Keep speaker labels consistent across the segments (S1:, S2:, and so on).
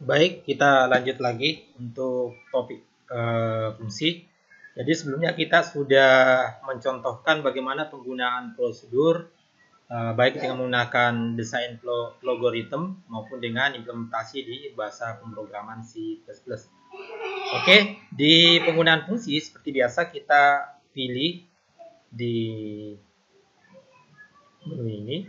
S1: Baik, kita lanjut lagi untuk topik fungsi. Jadi sebelumnya kita sudah mencontohkan bagaimana penggunaan prosedur baik dengan menggunakan desain logarithm maupun dengan implementasi di bahasa pemrograman C++. Oke, di penggunaan fungsi seperti biasa kita pilih di menu ini,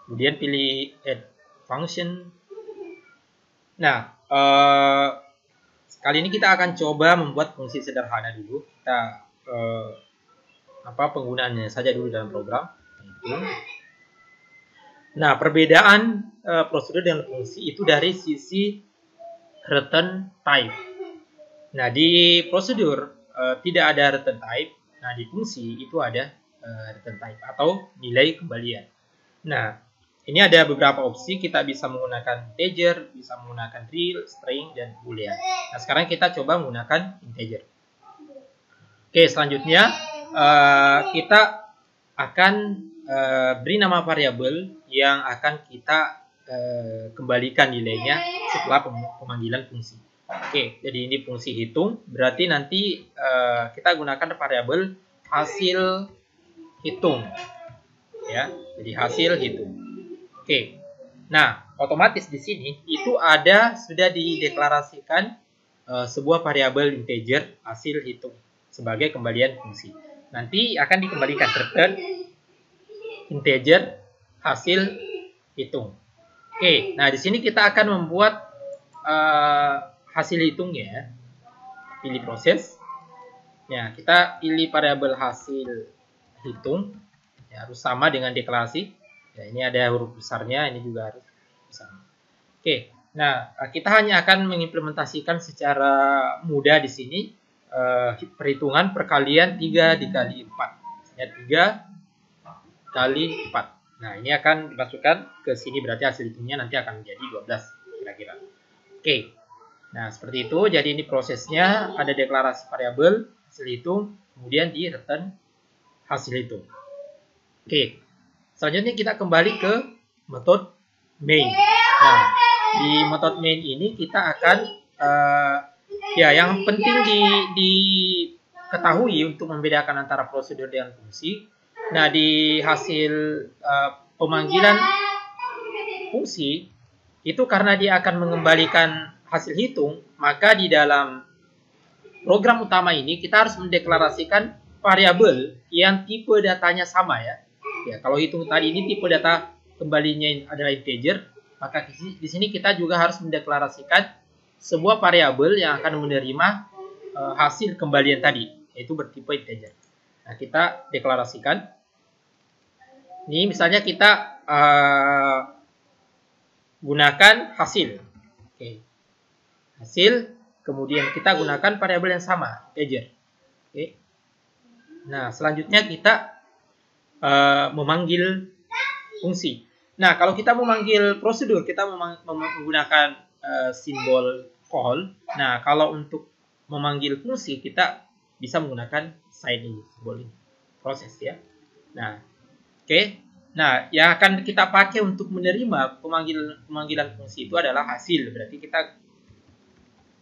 S1: kemudian pilih add function. Nah, kali ini kita akan coba membuat fungsi sederhana dulu. Kita penggunaannya saja dulu dalam program. Nah, perbedaan prosedur dengan fungsi itu dari sisi return type. Nah, di prosedur tidak ada return type. Nah, di fungsi itu ada return type atau nilai kembalian. Nah, ini ada beberapa opsi. Kita bisa menggunakan integer, bisa menggunakan real, string, dan boolean. Nah, sekarang kita coba menggunakan integer. Oke, selanjutnya kita akan beri nama variabel yang akan kita kembalikan nilainya setelah pemanggilan fungsi. Oke, jadi ini fungsi hitung. Berarti nanti kita gunakan variabel hasil hitung. Ya, jadi hasil hitung. Oke, nah otomatis di sini itu sudah dideklarasikan sebuah variabel integer hasil hitung sebagai kembalian fungsi. Nanti akan dikembalikan return integer hasil hitung. Oke, nah di sini kita akan membuat hasil hitungnya. Pilih proses. Ya, kita pilih variabel hasil hitung. Ya, harus sama dengan deklarasi. Ya, ini ada huruf besarnya, ini juga harus sama. Oke, nah kita hanya akan mengimplementasikan secara mudah di sini perhitungan perkalian 3 dikali 4. Ya, 3 kali 4. Nah, ini akan dimasukkan ke sini, berarti hasil hitungnya nanti akan menjadi 12 kira-kira. Oke, nah seperti itu. Jadi ini prosesnya, ada deklarasi variabel hasil hitung, kemudian di return hasil hitung. Oke, selanjutnya kita kembali ke metode main. Nah, di metode main ini kita akan yang penting diketahui untuk membedakan antara prosedur dengan fungsi. Nah, di hasil pemanggilan fungsi itu karena dia akan mengembalikan hasil hitung, maka di dalam program utama ini kita harus mendeklarasikan variabel yang tipe datanya sama ya. Ya, kalau hitung tadi ini tipe data kembalinya adalah integer, maka di sini kita juga harus mendeklarasikan sebuah variabel yang akan menerima hasil kembalian tadi, yaitu bertipe integer. Nah, kita deklarasikan. Ini misalnya kita gunakan hasil. Oke. Hasil, kemudian kita gunakan variabel yang sama, integer. Oke. Nah, selanjutnya kita memanggil fungsi. Nah, kalau kita memanggil prosedur, kita menggunakan simbol call. Nah, kalau untuk memanggil fungsi, kita bisa menggunakan sign ini, simbol ini, proses ya. Nah, oke. Nah, yang akan kita pakai untuk menerima pemanggilan fungsi itu adalah hasil. Berarti kita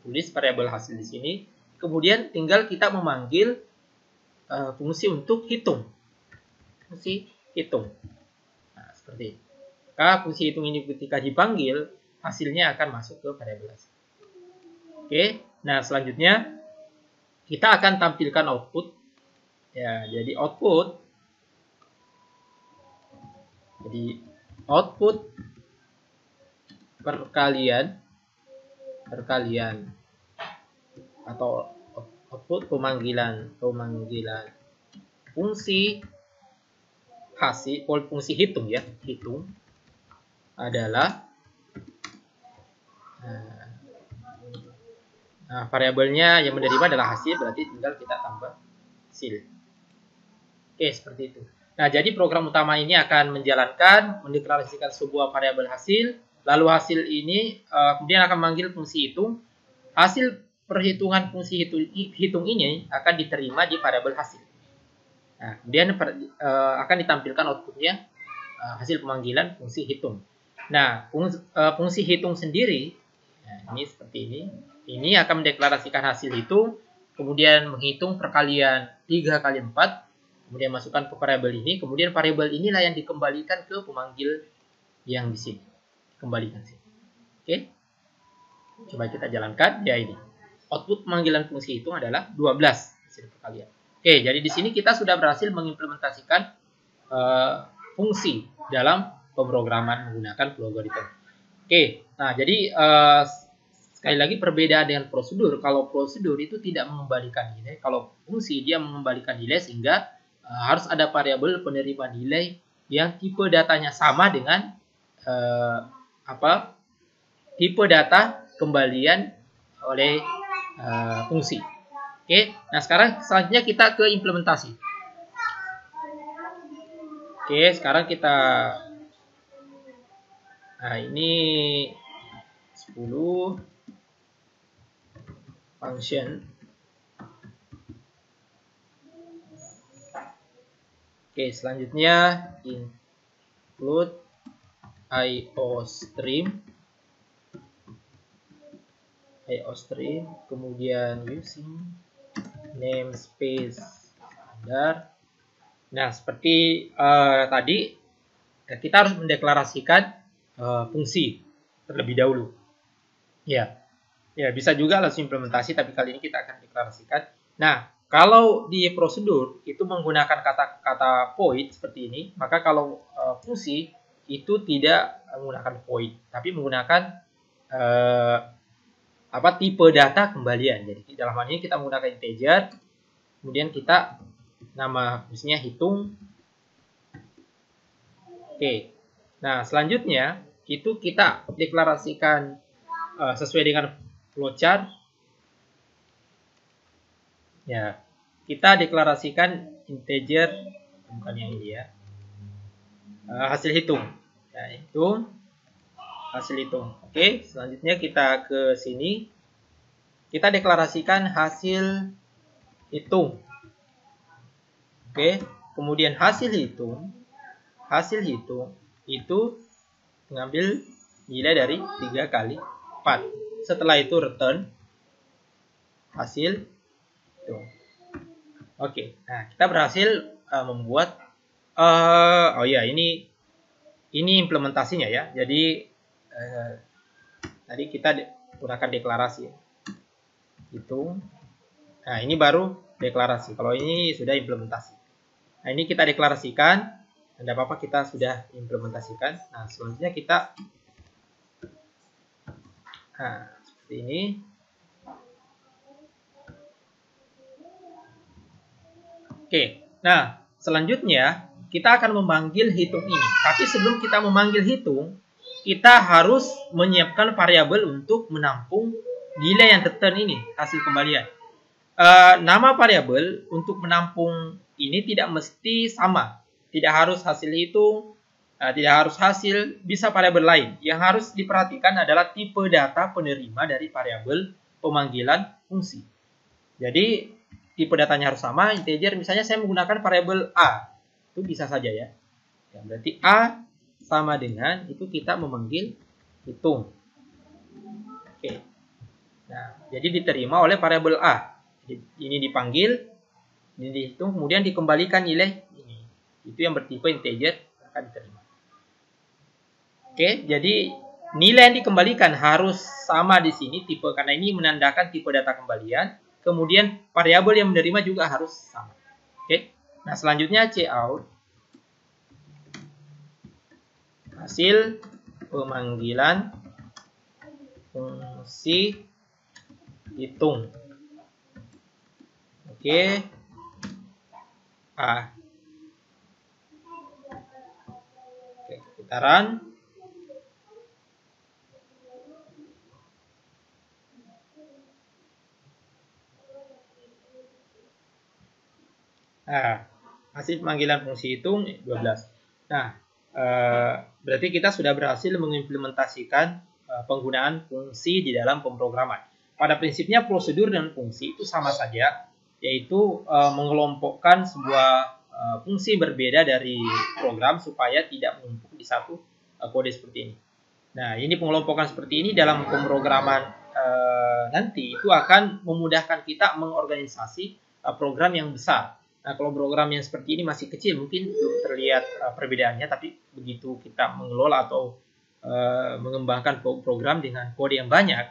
S1: tulis variabel hasil di sini. Kemudian tinggal kita memanggil fungsi untuk hitung. Fungsi hitung. Nah, seperti itu. Maka fungsi hitung ini ketika dipanggil, hasilnya akan masuk ke variabel hasil. Oke, nah selanjutnya kita akan tampilkan output. Ya, jadi output perkalian atau output pemanggilan fungsi hasil, fungsi hitung ya, hitung adalah variabelnya yang menerima adalah hasil, berarti tinggal kita tambah hasil. Oke, seperti itu. Nah, jadi program utama ini akan mendeklarasikan sebuah variabel hasil, lalu hasil ini kemudian akan memanggil fungsi hitung. Hasil perhitungan fungsi hitung ini akan diterima di variabel hasil. Nah, kemudian akan ditampilkan outputnya hasil pemanggilan fungsi hitung. Nah, fungsi hitung sendiri Nah, ini seperti ini. Ini akan mendeklarasikan hasil itu, kemudian menghitung perkalian 3 kali 4, kemudian masukkan ke variabel ini, kemudian variabel inilah yang dikembalikan ke pemanggil yang di sini. Kembalikan sini. Oke. Coba kita jalankan, ya ini. Output pemanggilan fungsi hitung adalah 12 hasil perkalian. Oke, jadi di sini kita sudah berhasil mengimplementasikan fungsi dalam pemrograman menggunakan logaritma. Oke, nah jadi sekali lagi perbedaan dengan prosedur. Kalau prosedur itu tidak mengembalikan nilai, kalau fungsi dia mengembalikan nilai sehingga harus ada variabel penerima nilai yang tipe datanya sama dengan tipe data kembalian oleh fungsi. Oke, nah sekarang selanjutnya kita ke implementasi. Oke, sekarang kita ini 10 function. Oke, selanjutnya include IOStream, kemudian using namespace standar. Nah, seperti tadi kita harus mendeklarasikan fungsi terlebih dahulu. Ya, bisa juga langsung implementasi, tapi kali ini kita akan deklarasikan. Nah, kalau di prosedur itu menggunakan kata void seperti ini, maka kalau fungsi itu tidak menggunakan void, tapi menggunakan tipe data kembalian. Jadi dalam hal ini kita menggunakan integer, kemudian kita nama fungsinya hitung. Oke. Nah, selanjutnya itu kita deklarasikan sesuai dengan flowchart. Ya, kita deklarasikan integer, bukan yang ini ya. Hasil hitung. Ya, hitung. Hasil hitung. Oke, selanjutnya kita ke sini. Kita deklarasikan hasil hitung. Oke, kemudian hasil hitung itu mengambil nilai dari 3 kali 4. Setelah itu return hasil hitung. Oke, nah kita berhasil membuat ini implementasinya ya. Jadi tadi kita gunakan deklarasi hitung. Nah, ini baru deklarasi. Kalau ini sudah implementasi. Nah, ini kita deklarasikan. Tidak apa-apa, kita sudah implementasikan. Nah, selanjutnya kita seperti ini. Oke. Nah, selanjutnya kita akan memanggil hitung ini. Tapi sebelum kita memanggil hitung, kita harus menyiapkan variabel untuk menampung nilai yang return ini, hasil kembalian. Nama variabel untuk menampung ini tidak mesti sama. Tidak harus hasil hitung, tidak harus hasil, bisa variabel lain. Yang harus diperhatikan adalah tipe data penerima dari variabel pemanggilan fungsi. Jadi tipe datanya harus sama, integer. Misalnya saya menggunakan variabel A, itu bisa saja ya. Berarti A sama dengan itu kita memanggil hitung. Oke. Nah, jadi diterima oleh variabel A. Jadi, ini dipanggil, ini dihitung, kemudian dikembalikan nilai ini. Itu yang bertipe integer akan diterima. Oke, jadi nilai yang dikembalikan harus sama di sini tipe, karena ini menandakan tipe data kembalian. Kemudian variabel yang menerima juga harus sama. Oke. Nah, selanjutnya cout hasil pemanggilan fungsi hitung. Oke. Oke, kita run. Hasil pemanggilan fungsi hitung 12. Nah, berarti kita sudah berhasil mengimplementasikan penggunaan fungsi di dalam pemrograman. Pada prinsipnya prosedur dan fungsi itu sama saja, yaitu mengelompokkan sebuah fungsi berbeda dari program supaya tidak menumpuk di satu kode seperti ini. Nah, ini pengelompokan seperti ini dalam pemrograman nanti itu akan memudahkan kita mengorganisasi program yang besar. Nah, kalau program yang seperti ini masih kecil, mungkin belum terlihat perbedaannya, tapi begitu kita mengelola atau mengembangkan program dengan kode yang banyak,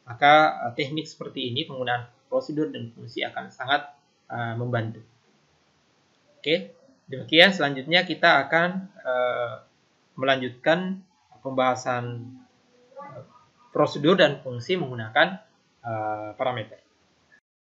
S1: maka teknik seperti ini, penggunaan prosedur dan fungsi akan sangat membantu. Oke, demikian selanjutnya kita akan melanjutkan pembahasan prosedur dan fungsi menggunakan parameter.